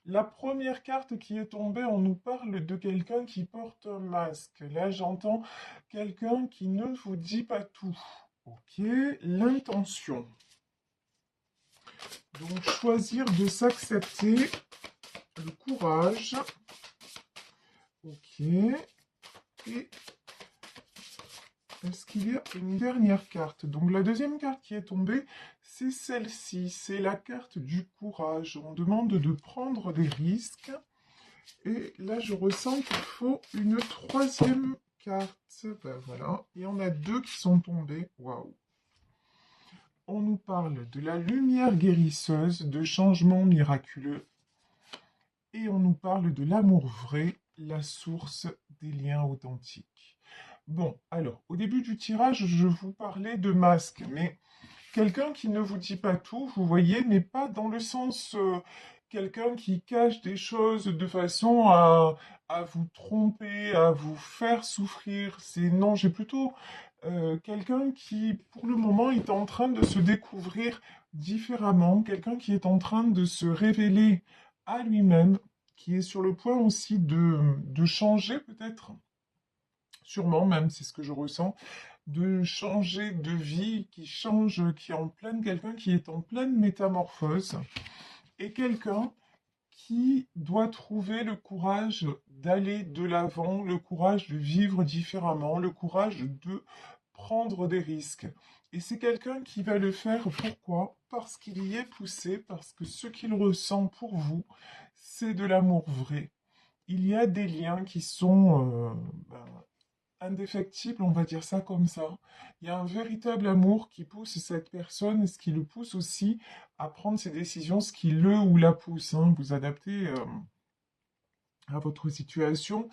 La première carte qui est tombée, on nous parle de quelqu'un qui porte un masque. Là, j'entends quelqu'un qui ne vous dit pas tout. Ok, l'intention. Donc, choisir de s'accepter, le courage. Ok, et est-ce qu'il y a une dernière carte? Donc, la deuxième carte qui est tombée, c'est celle-ci. C'est la carte du courage. On demande de prendre des risques. Et là, je ressens qu'il faut une troisième carte. Ben voilà. Et on a deux qui sont tombées. Waouh. On nous parle de la lumière guérisseuse, de changements miraculeux. Et on nous parle de l'amour vrai, la source des liens authentiques. Bon, alors, au début du tirage, je vous parlais de masque, mais quelqu'un qui ne vous dit pas tout, vous voyez, mais pas dans le sens quelqu'un qui cache des choses de façon à vous tromper, à vous faire souffrir. C'est non, j'ai plutôt quelqu'un qui, pour le moment, est en train de se découvrir différemment, quelqu'un qui est en train de se révéler à lui-même, qui est sur le point aussi de changer peut-être, sûrement même, c'est ce que je ressens de changer de vie, qui change, qui est en pleine, quelqu'un qui est en pleine métamorphose, et quelqu'un qui doit trouver le courage d'aller de l'avant, le courage de vivre différemment, le courage de prendre des risques. Et c'est quelqu'un qui va le faire, pourquoi? Parce qu'il y est poussé, parce que ce qu'il ressent pour vous, c'est de l'amour vrai. Il y a des liens qui sont indéfectible, on va dire ça comme ça. Il y a un véritable amour qui pousse cette personne, ce qui le pousse aussi à prendre ses décisions, ce qui le ou la pousse, hein, vous adaptez à votre situation.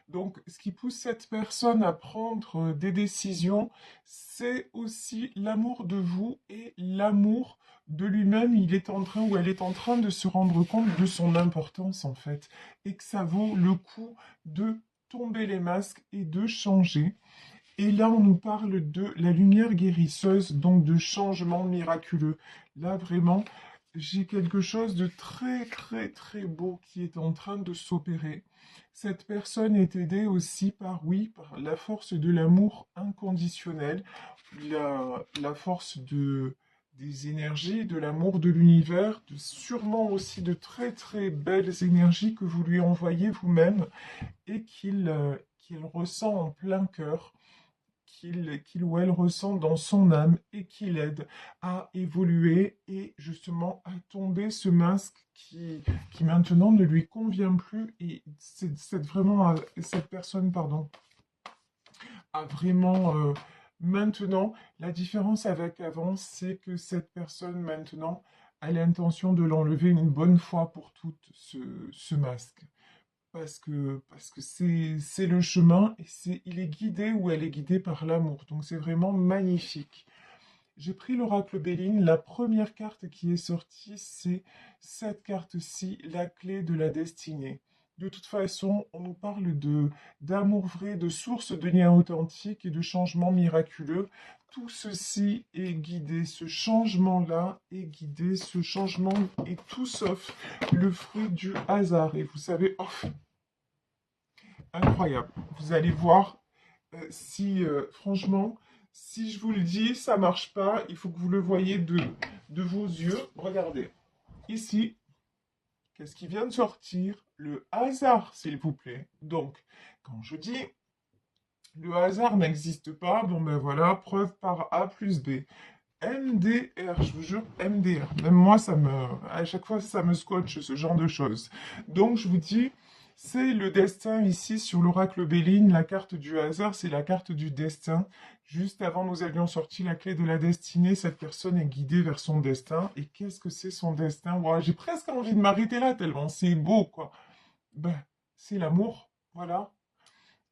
Donc, ce qui pousse cette personne à prendre des décisions, c'est aussi l'amour de vous et l'amour de lui-même. Il est en train ou elle est en train de se rendre compte de son importance en fait, et que ça vaut le coup de tomber les masques et de changer. Et là, on nous parle de la lumière guérisseuse, donc de changement miraculeux. Là, vraiment, j'ai quelque chose de très, très, très beau qui est en train de s'opérer. Cette personne est aidée aussi par, oui, par la force de l'amour inconditionnel, la force des énergies, de l'amour de l'univers, sûrement aussi de très, très belles énergies que vous lui envoyez vous-même et qu'il ressent en plein cœur qu'il ou elle ressent dans son âme et qui l'aide à évoluer et justement à tomber ce masque qui maintenant ne lui convient plus et cette personne pardon, a vraiment maintenant la différence avec avant, c'est que cette personne maintenant a l'intention de l'enlever une bonne fois pour toutes ce masque parce que c'est le chemin et il est guidé ou elle est guidée par l'amour. Donc c'est vraiment magnifique. J'ai pris l'oracle Béline. La première carte qui est sortie, c'est cette carte-ci, la clé de la destinée. De toute façon, on nous parle d'amour vrai, de source de liens authentiques et de changements miraculeux. Tout ceci est guidé, ce changement-là est guidé, ce changement est tout sauf le fruit du hasard. Et vous savez, oh, incroyable. Vous allez voir si, franchement, si je vous le dis, ça marche pas, il faut que vous le voyez de vos yeux. Regardez, ici, qu'est-ce qui vient de sortir? Le hasard, s'il vous plaît. Donc, quand je dis le hasard n'existe pas, bon ben voilà, preuve par A plus B. MDR, je vous jure, MDR. Même moi, à chaque fois, ça me scotche, ce genre de choses. Donc, je vous dis, c'est le destin ici sur l'oracle Béline. La carte du hasard, c'est la carte du destin. Juste avant, nous avions sorti la clé de la destinée. Cette personne est guidée vers son destin. Et qu'est-ce que c'est son destin? Ouah, j'ai presque envie de m'arrêter là, tellement c'est beau, quoi. Ben, c'est l'amour, voilà.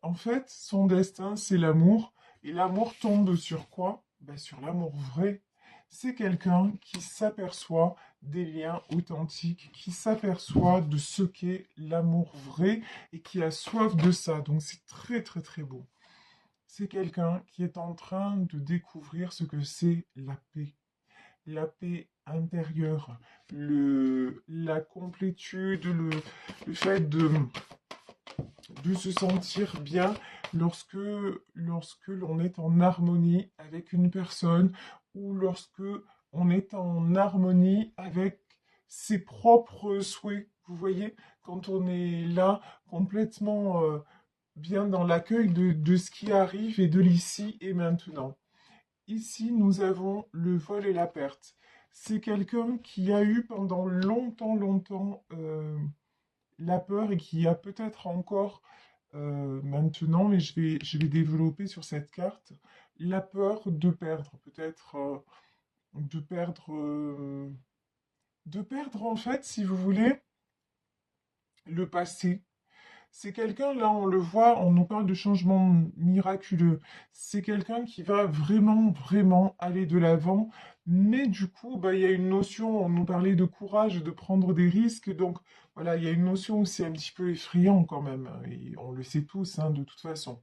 En fait, son destin, c'est l'amour. Et l'amour tombe sur quoi? Ben, sur l'amour vrai. C'est quelqu'un qui s'aperçoit des liens authentiques, qui s'aperçoit de ce qu'est l'amour vrai et qui a soif de ça. Donc c'est très très très beau. C'est quelqu'un qui est en train de découvrir ce que c'est la paix intérieur, la complétude, le fait de se sentir bien lorsque l'on est en harmonie avec une personne ou lorsque on est en harmonie avec ses propres souhaits. Vous voyez, quand on est là complètement bien dans l'accueil de ce qui arrive et de l'ici et maintenant. Ici, nous avons le vol et la perte. C'est quelqu'un qui a eu pendant longtemps, longtemps la peur et qui a peut-être encore maintenant, mais je vais développer sur cette carte, la peur de perdre, peut-être de perdre, de perdre en fait, si vous voulez, le passé. C'est quelqu'un, là, on le voit, on nous parle de changement miraculeux. C'est quelqu'un qui va vraiment, vraiment aller de l'avant. Mais du coup, bah, il y a une notion, on nous parlait de courage, de prendre des risques. Donc, voilà, il y a une notion où c'est un petit peu effrayant quand même. Et on le sait tous, hein, de toute façon.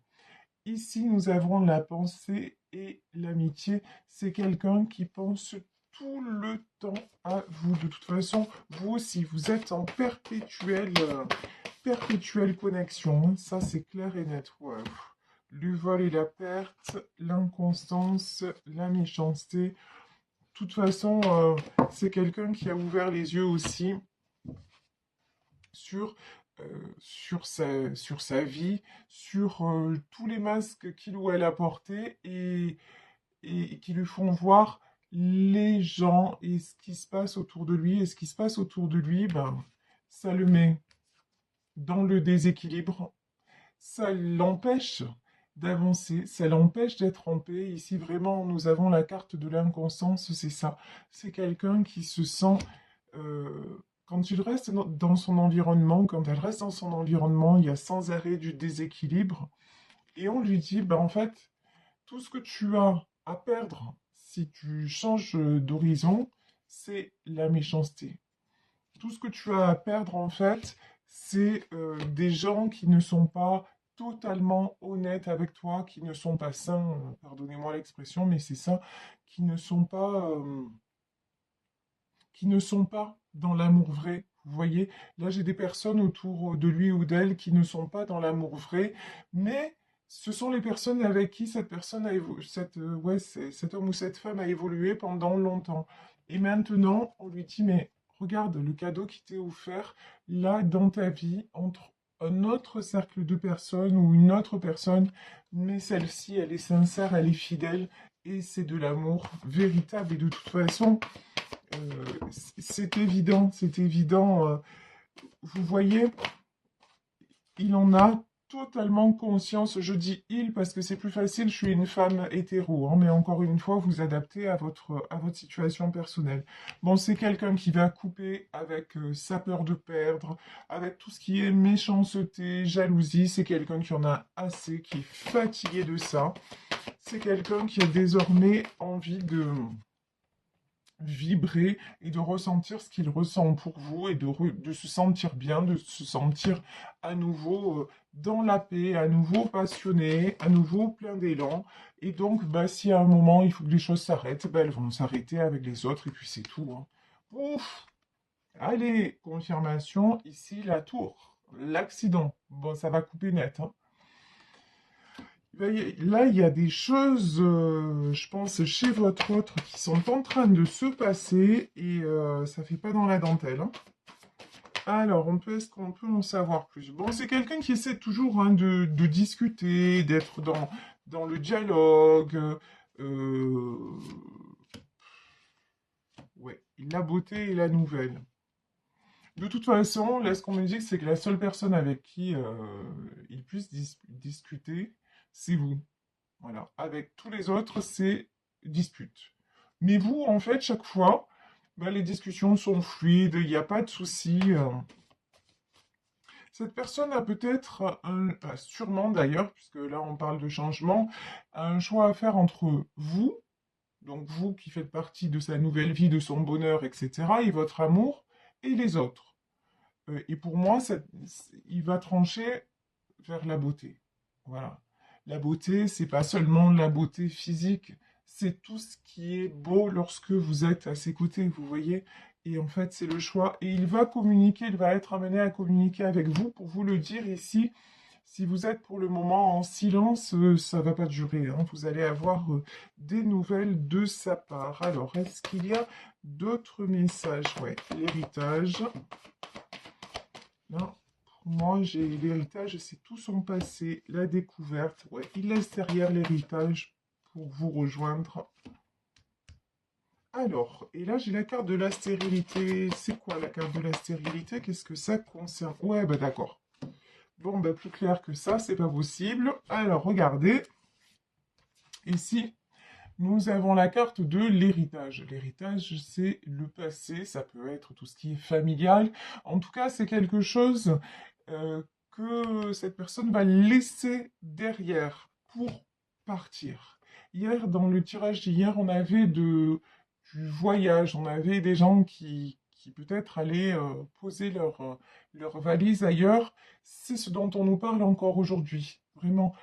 Ici, nous avons la pensée et l'amitié. C'est quelqu'un qui pense tout le temps à vous. De toute façon, vous aussi, vous êtes en perpétuelle connexion. Ça, c'est clair et net. Ouais. Le vol et la perte, l'inconstance, la méchanceté. De toute façon, c'est quelqu'un qui a ouvert les yeux aussi sur, sur sa vie, sur tous les masques qu'il ou elle a portés et qui lui font voir les gens et ce qui se passe autour de lui. Et ce qui se passe autour de lui, ben, ça le met dans le déséquilibre, ça l'empêche d'avancer, ça l'empêche d'être en paix. Ici, vraiment, nous avons la carte de l'inconscience, c'est ça. C'est quelqu'un qui se sent, quand il reste dans son environnement, quand elle reste dans son environnement, il y a sans arrêt du déséquilibre. Et on lui dit, bah, en fait, tout ce que tu as à perdre si tu changes d'horizon, c'est la méchanceté. Tout ce que tu as à perdre, en fait, c'est des gens qui ne sont pas totalement honnêtes avec toi, qui ne sont pas sains, pardonnez-moi l'expression, mais c'est ça, qui ne sont pas dans l'amour vrai. Vous voyez, là j'ai des personnes autour de lui ou d'elle qui ne sont pas dans l'amour vrai, mais ce sont les personnes avec qui cette personne a ouais, cet homme ou cette femme a évolué pendant longtemps. Et maintenant, on lui dit, mais regarde le cadeau qui t'est offert là dans ta vie entre un autre cercle de personnes ou une autre personne, mais celle-ci, elle est sincère, elle est fidèle, et c'est de l'amour véritable. Et de toute façon, c'est évident, c'est évident. Vous voyez, il en a totalement conscience. Je dis il parce que c'est plus facile, je suis une femme hétéro, hein, mais encore une fois, vous adaptez à votre situation personnelle. Bon, c'est quelqu'un qui va couper avec sa peur de perdre, avec tout ce qui est méchanceté, jalousie. C'est quelqu'un qui en a assez, qui est fatigué de ça. C'est quelqu'un qui a désormais envie de vibrer et de ressentir ce qu'il ressent pour vous et de se sentir bien, de se sentir à nouveau dans la paix, à nouveau passionné, à nouveau plein d'élan. Et donc, bah, si à un moment il faut que les choses s'arrêtent, bah, elles vont s'arrêter avec les autres et puis c'est tout, hein. Ouf! Allez, confirmation, ici la tour, l'accident. Bon, ça va couper net, hein. Là, il y a des choses, je pense, chez votre autre qui sont en train de se passer et ça fait pas dans la dentelle, hein. Alors, est-ce qu'on peut en savoir plus? Bon, c'est quelqu'un qui essaie toujours, hein, de discuter, d'être dans le dialogue. euh, ouais, la beauté et la nouvelle. De toute façon, là, ce qu'on me dit, c'est que la seule personne avec qui il puisse discuter, c'est vous. Voilà. Avec tous les autres, c'est dispute. Mais vous, en fait, chaque fois, bah, les discussions sont fluides, il n'y a pas de souci. Cette personne a peut-être, sûrement d'ailleurs, puisque là on parle de changement, un choix à faire entre vous, donc vous qui faites partie de sa nouvelle vie, de son bonheur, etc., et votre amour, et les autres. Et pour moi, il va trancher vers la beauté. Voilà. La beauté, c'est pas seulement la beauté physique, c'est tout ce qui est beau lorsque vous êtes à ses côtés, vous voyez. Et en fait, c'est le choix. Et il va communiquer, il va être amené à communiquer avec vous pour vous le dire ici. Si vous êtes pour le moment en silence, ça va pas durer, hein. Vous allez avoir des nouvelles de sa part. Alors, est-ce qu'il y a d'autres messages? Ouais, l'héritage. Là, pour moi, j'ai l'héritage, c'est tout son passé, la découverte. Ouais, il laisse derrière l'héritage pour vous rejoindre. Alors, et là, j'ai la carte de la stérilité. C'est quoi la carte de la stérilité? Qu'est-ce que ça concerne? Ouais, bah d'accord. Bon, bah plus clair que ça, c'est pas possible. Alors, regardez. Ici, nous avons la carte de l'héritage. L'héritage, c'est le passé, ça peut être tout ce qui est familial. En tout cas, c'est quelque chose que cette personne va laisser derrière pour partir. Hier, dans le tirage d'hier, on avait du voyage, on avait des gens qui peut-être allaient poser leur valise ailleurs. C'est ce dont on nous parle encore aujourd'hui. Vraiment,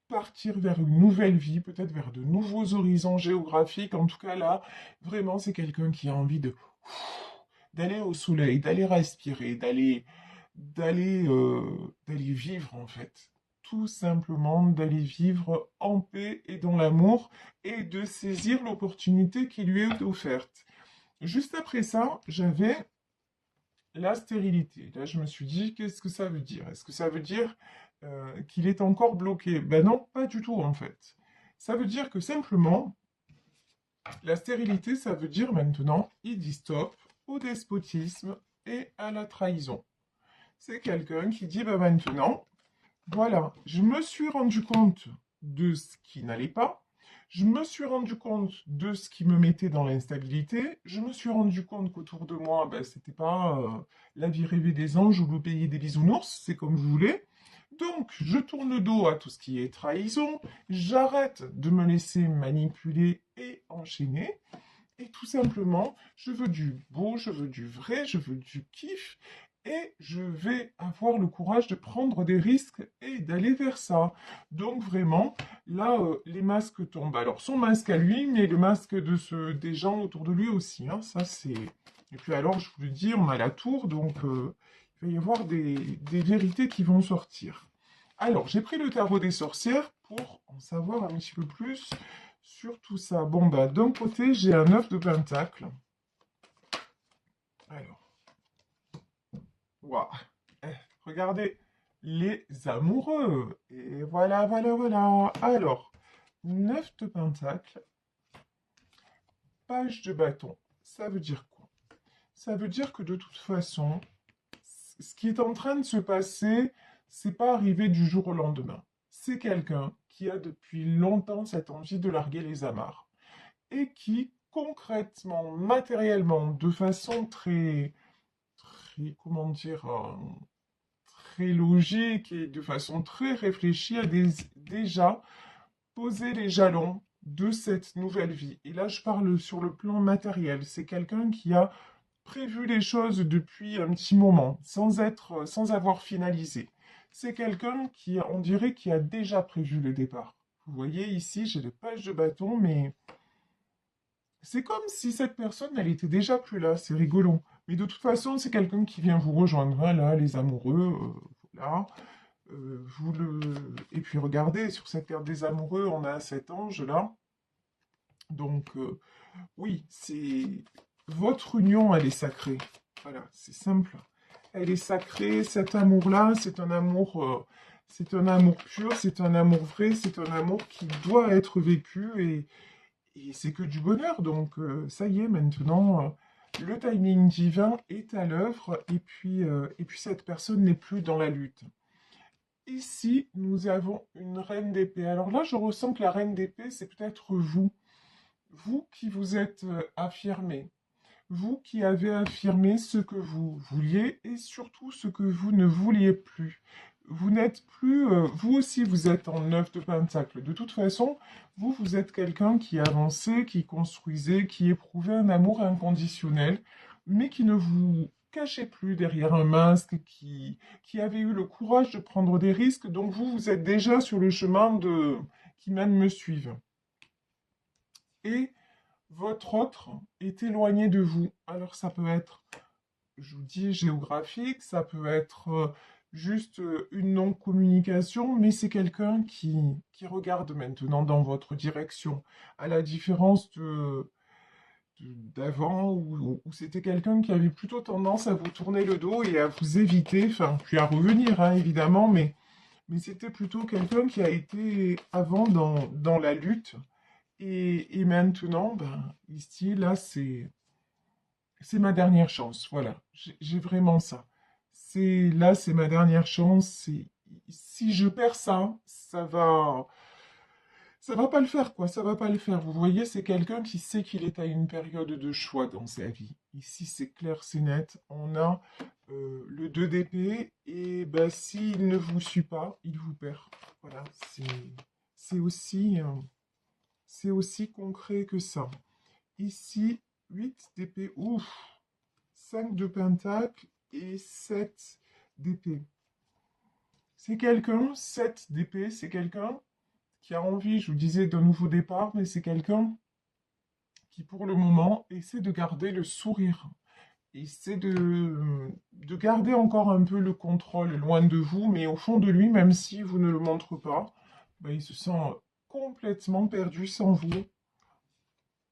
partir vers une nouvelle vie, peut-être vers de nouveaux horizons géographiques. En tout cas, là, vraiment, c'est quelqu'un qui a envie de d'aller au soleil, d'aller respirer, d'aller vivre en fait. Tout simplement d'aller vivre en paix et dans l'amour et de saisir l'opportunité qui lui est offerte. Juste après ça, j'avais la stérilité. Là, je me suis dit, qu'est-ce que ça veut dire? Est-ce que ça veut dire qu'il est encore bloqué? Ben non, pas du tout en fait. Ça veut dire que simplement, la stérilité, ça veut dire maintenant, il dit stop au despotisme et à la trahison. C'est quelqu'un qui dit, ben maintenant, voilà, je me suis rendu compte de ce qui n'allait pas, je me suis rendu compte de ce qui me mettait dans l'instabilité, je me suis rendu compte qu'autour de moi, ben, c'était pas la vie rêvée des anges ou le pays des bisounours, c'est comme vous voulez. Donc, je tourne le dos à tout ce qui est trahison, j'arrête de me laisser manipuler et enchaîner, et tout simplement, je veux du beau, je veux du vrai, je veux du kiff, et je vais avoir le courage de prendre des risques et d'aller vers ça. Donc vraiment, là, les masques tombent. Alors son masque à lui, mais le masque des gens autour de lui aussi, hein, ça c'est... Et puis alors, je vous le dis, on a la tour, donc il va y avoir des vérités qui vont sortir. Alors, j'ai pris le tarot des sorcières pour en savoir un petit peu plus sur tout ça. Bon, bah, d'un côté, j'ai un 9 de pentacle. Alors, waouh. Regardez, les amoureux. Et voilà, voilà, voilà. Alors, 9 de pentacle, page de bâton. Ça veut dire quoi? Ça veut dire que de toute façon, ce qui est en train de se passer, c'est pas arrivé du jour au lendemain. C'est quelqu'un qui a depuis longtemps cette envie de larguer les amarres et qui, concrètement, matériellement, de façon très, comment dire, très logique et de façon très réfléchie, a déjà posé les jalons de cette nouvelle vie. Et là, je parle sur le plan matériel. C'est quelqu'un qui a prévu les choses depuis un petit moment, sans avoir finalisé. C'est quelqu'un qui, on dirait, qui a déjà prévu le départ. Vous voyez ici, j'ai les pages de bâton, mais c'est comme si cette personne, elle était déjà plus là. C'est rigolo. Mais de toute façon, c'est quelqu'un qui vient vous rejoindre, hein, là, les amoureux, voilà. Et puis regardez, sur cette carte des amoureux, on a cet ange-là. Donc, oui, c'est... Votre union, elle est sacrée. Voilà, c'est simple. Elle est sacrée, cet amour-là, c'est un amour pur, c'est un amour vrai, c'est un amour qui doit être vécu et c'est que du bonheur. Donc, ça y est, maintenant, le timing divin est à l'œuvre et puis cette personne n'est plus dans la lutte. Ici, nous avons une reine d'épée. Alors là, je ressens que la reine d'épée, c'est peut-être vous. Vous qui vous êtes affirmé. Vous qui avez affirmé ce que vous vouliez et surtout ce que vous ne vouliez plus. Vous n'êtes plus... vous aussi, vous êtes en 9 de pentacle. De toute façon, vous êtes quelqu'un qui avançait, qui construisait, qui éprouvait un amour inconditionnel, mais qui ne vous cachez plus derrière un masque, qui avait eu le courage de prendre des risques, donc vous êtes déjà sur le chemin qui même me suivent. et votre autre est éloigné de vous. Alors ça peut être, je vous dis, géographique, ça peut être juste une non-communication, mais c'est quelqu'un qui regarde maintenant dans votre direction, à la différence d'avant où c'était quelqu'un qui avait plutôt tendance à vous tourner le dos et à vous éviter, enfin, puis à revenir, hein, évidemment, mais c'était plutôt quelqu'un qui a été avant dans la lutte. Et maintenant, ben, ici, là, c'est ma dernière chance. Voilà, j'ai vraiment ça. Là, c'est ma dernière chance. Si je perds ça, ça va pas le faire, quoi. Ça va pas le faire. Vous voyez, c'est quelqu'un qui sait qu'il est à une période de choix dans sa vie. Ici, c'est clair, c'est net. On a le 2 d'épée et ben, s'il ne vous suit pas, il vous perd. Voilà, c'est aussi, euh, c'est aussi concret que ça. Ici, 8 d'épée, ouf, 5 de pentacle et 7 d'épée. C'est quelqu'un, 7 d'épée, c'est quelqu'un qui a envie, je vous disais, d'un nouveau départ, mais c'est quelqu'un qui, pour le moment, essaie de garder le sourire. Essaie de garder encore un peu le contrôle loin de vous, mais au fond de lui, même si vous ne le montrez pas, ben, il se sent complètement perdu sans vous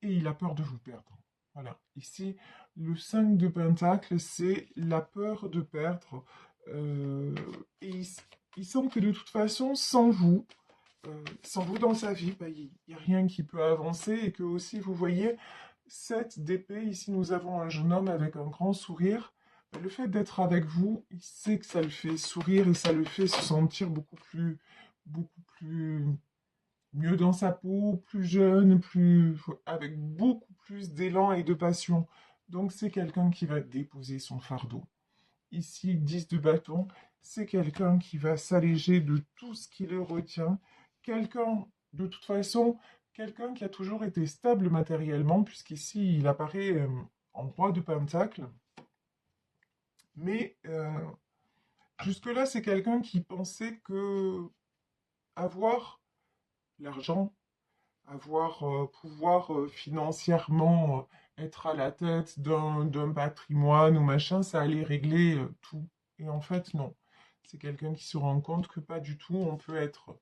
et il a peur de vous perdre. Voilà. Ici, le 5 de Pentacle, c'est la peur de perdre. Euh, et il sent que de toute façon, sans vous dans sa vie, bah, il n'y a rien qui peut avancer. Et que aussi, vous voyez, 7 d'épée, ici nous avons un jeune homme avec un grand sourire. Bah, le fait d'être avec vous, il sait que ça le fait sourire et ça le fait se sentir beaucoup plus mieux dans sa peau, plus jeune, avec beaucoup plus d'élan et de passion. Donc c'est quelqu'un qui va déposer son fardeau. Ici, 10 de bâton, c'est quelqu'un qui va s'alléger de tout ce qui le retient. Quelqu'un, de toute façon, quelqu'un qui a toujours été stable matériellement, puisqu'ici, il apparaît en roi de pentacle. Mais jusque-là, c'est quelqu'un qui pensait que avoir l'argent, avoir pouvoir financièrement être à la tête d'un patrimoine ou machin, ça allait régler tout. Et en fait, non. C'est quelqu'un qui se rend compte que pas du tout. On peut être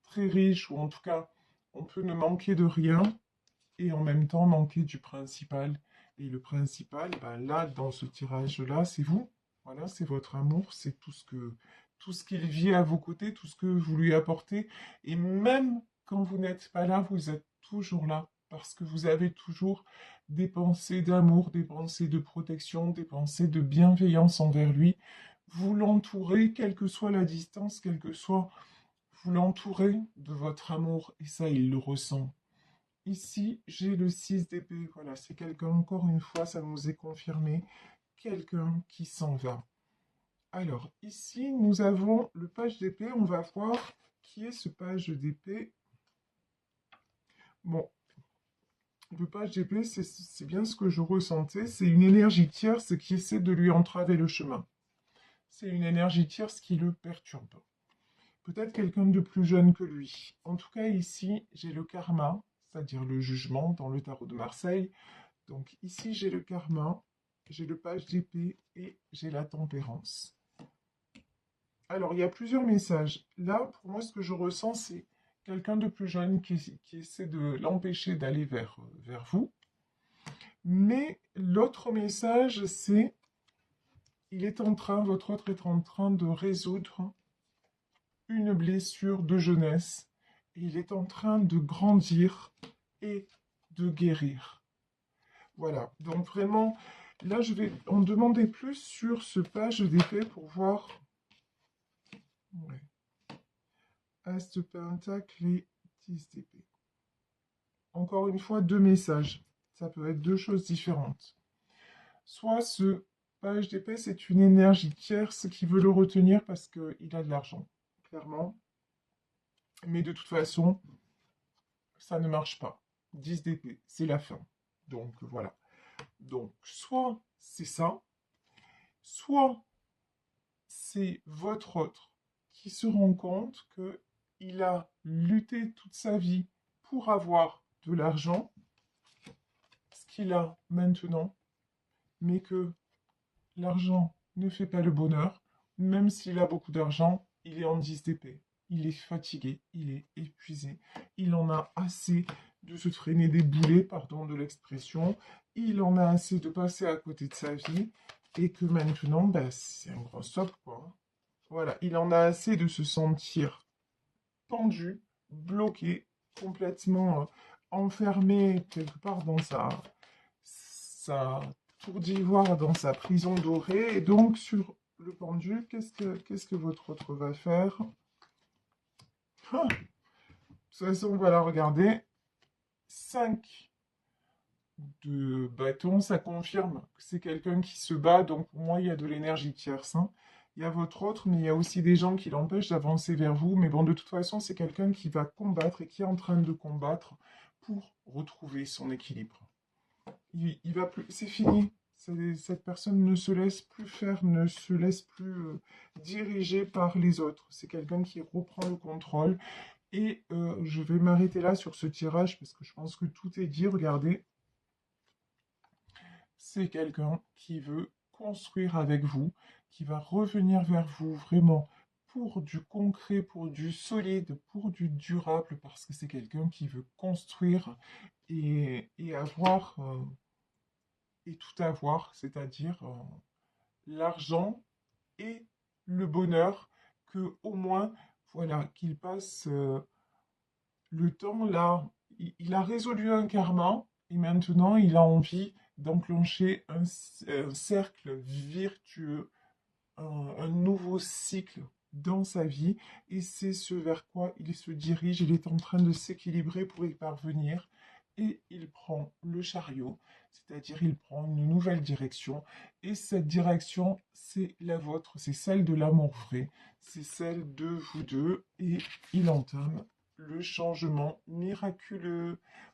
très riche ou en tout cas, on peut ne manquer de rien et en même temps manquer du principal. Et le principal, ben là, dans ce tirage-là, c'est vous. Voilà, c'est votre amour, c'est tout ce qu'il vit à vos côtés, tout ce que vous lui apportez. Et même quand vous n'êtes pas là, vous êtes toujours là. Parce que vous avez toujours des pensées d'amour, des pensées de protection, des pensées de bienveillance envers lui. Vous l'entourez, quelle que soit la distance, quelle que soit, vous l'entourez de votre amour. Et ça, il le ressent. Ici, j'ai le 6 d'épée. Voilà, c'est quelqu'un, encore une fois, ça nous est confirmé. Quelqu'un qui s'en va. Alors, ici, nous avons le page d'épée. On va voir qui est ce page d'épée. Bon, le page d'épée, c'est bien ce que je ressentais. C'est une énergie tierce qui essaie de lui entraver le chemin. C'est une énergie tierce qui le perturbe. Peut-être quelqu'un de plus jeune que lui. En tout cas, ici, j'ai le karma, c'est-à-dire le jugement dans le tarot de Marseille. Donc ici, j'ai le karma, j'ai le page d'épée et j'ai la tempérance. Alors, il y a plusieurs messages. Là, pour moi, ce que je ressens, c'est quelqu'un de plus jeune qui essaie de l'empêcher d'aller vers vous. Mais l'autre message, c'est votre autre est en train de résoudre une blessure de jeunesse. Et il est en train de grandir et de guérir. Voilà, donc vraiment, là je vais en demander plus sur ce page d'épée pour voir. Ouais. As de pentacle et 10 d'épée. Encore une fois, deux messages. Ça peut être deux choses différentes. Soit ce page d'épée, c'est une énergie tierce qui veut le retenir parce qu'il a de l'argent, clairement. Mais de toute façon, ça ne marche pas. 10 d'épée, c'est la fin. Donc voilà. Donc soit c'est ça, soit c'est votre autre qui se rend compte qu'il a lutté toute sa vie pour avoir de l'argent ce qu'il a maintenant, mais que l'argent ne fait pas le bonheur. Même s'il a beaucoup d'argent, il est en 10 d'épée. Il est fatigué, il est épuisé. Il en a assez de se traîner des boulets, pardon de l'expression. Il en a assez de passer à côté de sa vie. Et que maintenant, bah, c'est un grand stop, quoi. Voilà, il en a assez de se sentir pendu, bloqué, complètement enfermé quelque part dans sa tour d'ivoire, dans sa prison dorée. Et donc, sur le pendu, qu'est-ce que votre autre va faire? Ah, de toute façon, voilà, regardez. 5 de bâton, ça confirme que c'est quelqu'un qui se bat. Donc, pour moi, il y a de l'énergie tierce, hein. Il y a votre autre, mais il y a aussi des gens qui l'empêchent d'avancer vers vous. Mais bon, de toute façon, c'est quelqu'un qui va combattre et qui est en train de combattre pour retrouver son équilibre. Il va plus, c'est fini. Cette personne ne se laisse plus faire, ne se laisse plus diriger par les autres. C'est quelqu'un qui reprend le contrôle. Et je vais m'arrêter là sur ce tirage parce que je pense que tout est dit. Regardez, c'est quelqu'un qui veut construire avec vous, qui va revenir vers vous vraiment pour du concret, pour du solide, pour du durable, parce que c'est quelqu'un qui veut construire et avoir et tout avoir, c'est-à-dire l'argent et le bonheur, que au moins, voilà, qu'il passe le temps là. Il a résolu un karma et maintenant il a envie d'enclencher un cercle virtueux, un nouveau cycle dans sa vie, et c'est ce vers quoi il se dirige. Il est en train de s'équilibrer pour y parvenir, et il prend le chariot, c'est-à-dire il prend une nouvelle direction, et cette direction, c'est la vôtre, c'est celle de l'amour vrai, c'est celle de vous deux, et il entame le changement miraculeux.